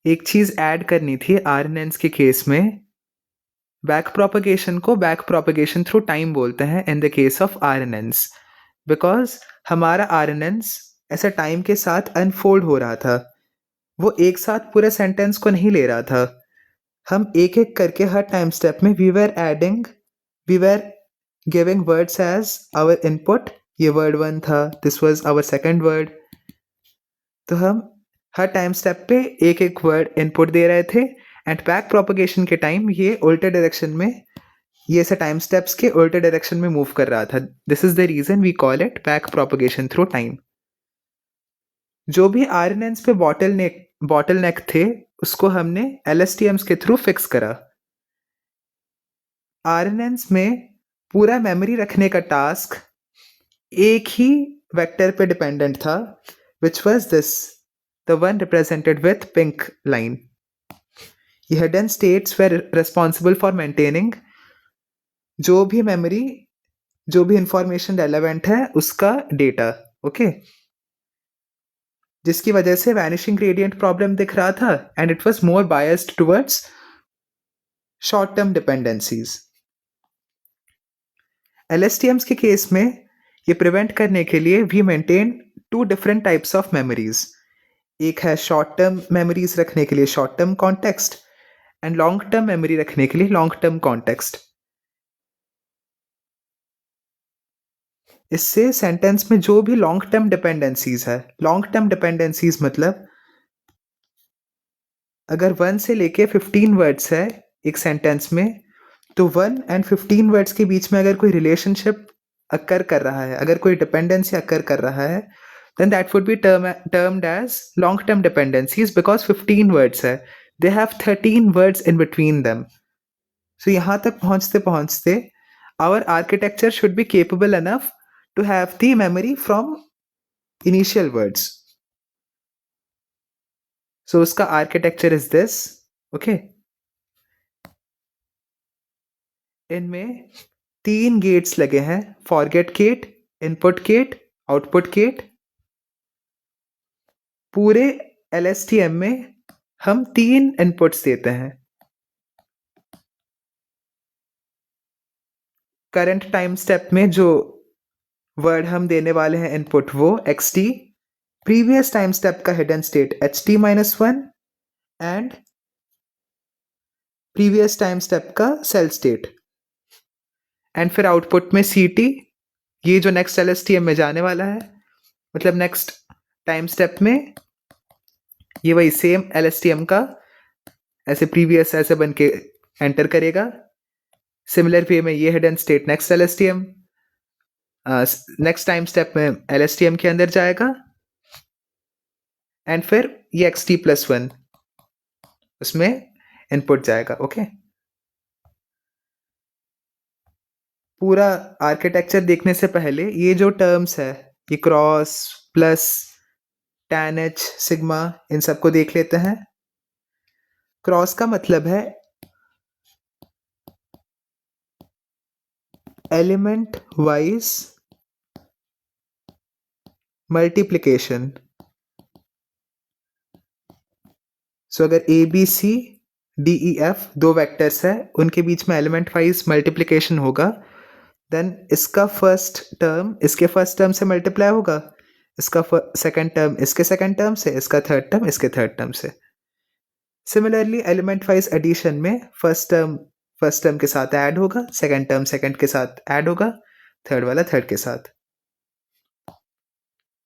एक चीज़ ऐड करनी थी RNNs के केस में। बैक प्रोपगेशन को बैक प्रोपगेशन थ्रू टाइम बोलते हैं in the case of RNNs, because हमारा RNNs ऐसा टाइम के साथ अनफोल्ड हो रहा था। वो एक साथ पूरे सेंटेंस को नहीं ले रहा था। हम एक एक करके हर टाइम स्टेप में we were giving words as our input. ये वर्ड 1 था, this was our second word. तो हम हर टाइम स्टेप पे एक एक वर्ड इनपुट दे रहे थे एंड बैक प्रोपगेशन के टाइम ये उल्टे डायरेक्शन में, ये ऐसे टाइम स्टेप्स के उल्टे डायरेक्शन में मूव कर रहा था। This is the reason we call it back propagation through time. जो भी RNNs पे बॉटल नेक थे उसको हमने LSTMs के थ्रू फिक्स करा। RNNs में पूरा मेमोरी रखने का टास्क एक ही वेक्टर पे डिपेंडेंट था, which was this, the one represented with pink line. ये hidden states were responsible for maintaining जो भी मेमोरी, जो भी इंफॉर्मेशन रेलेवेंट है उसका डेटा, ओके। जिसकी वजह से वैनिशिंग ग्रेडियंट प्रॉब्लम दिख रहा था and it was more biased towards short term dependencies. LSTMs के केस में ये प्रिवेंट करने के लिए we maintain 2 different types of memories. एक है शॉर्ट टर्म मेमोरीज रखने के लिए short term context and long term memory रखने के लिए लॉन्ग टर्म कॉन्टेक्स्ट। इससे सेंटेंस में जो भी लॉन्ग टर्म डिपेंडेंसीज है, लॉन्ग टर्म डिपेंडेंसीज मतलब अगर 1 से लेके 15 वर्ड्स है एक सेंटेंस में, तो 1 एंड 15 वर्ड्स के बीच में अगर कोई रिलेशनशिप अकर कर रहा है, अगर कोई डिपेंडेंसी अकर कर रहा है, then that would be termed as long term dependencies because 15 words है, they have 13 words in between them. So यहाँ तक पहुँचते पहुँचते our architecture should be capable enough to have the memory from initial words. So उसका architecture is this, okay? इनमें 3 gates लगे हैं, forget gate, input gate, output gate. पूरे LSTM में हम 3 इनपुट्स देते हैं। करंट टाइम स्टेप में जो वर्ड हम देने वाले हैं इनपुट वो XT, प्रीवियस टाइम स्टेप का hidden state HT-1 and previous time step का सेल स्टेट, एंड फिर आउटपुट में CT, ये जो नेक्स्ट LSTM में जाने वाला है, मतलब नेक्स्ट टाइम स्टेप में ये वही सेम LSTM का ऐसे प्रीवियस ऐसे बन के एंटर करेगा। सिमिलर वे में ये hidden state next LSTM, next time step में LSTM के अंदर जाएगा एंड फिर ये XT+1 उसमें इनपुट जाएगा, ओके। पूरा आर्किटेक्चर देखने से पहले ये जो टर्म्स है, ये cross, plus, tan h, sigma, इन सबको देख लेते हैं। क्रॉस का मतलब है एलिमेंट वाइज मल्टीप्लिकेशन। सो अगर ABCDEF 2 वेक्टर्स है, उनके बीच में एलिमेंट वाइज मल्टीप्लिकेशन होगा, देन इसका फर्स्ट टर्म इसके फर्स्ट टर्म से मल्टीप्लाई होगा, इसका सेकंड टर्म इसके सेकंड टर्म से, इसका थर्ड टर्म इसके थर्ड टर्म से। सिमिलरली एलिमेंट वाइज एडिशन में फर्स्ट टर्म के साथ ऐड होगा, सेकंड टर्म सेकंड के साथ ऐड होगा, थर्ड वाला थर्ड के साथ।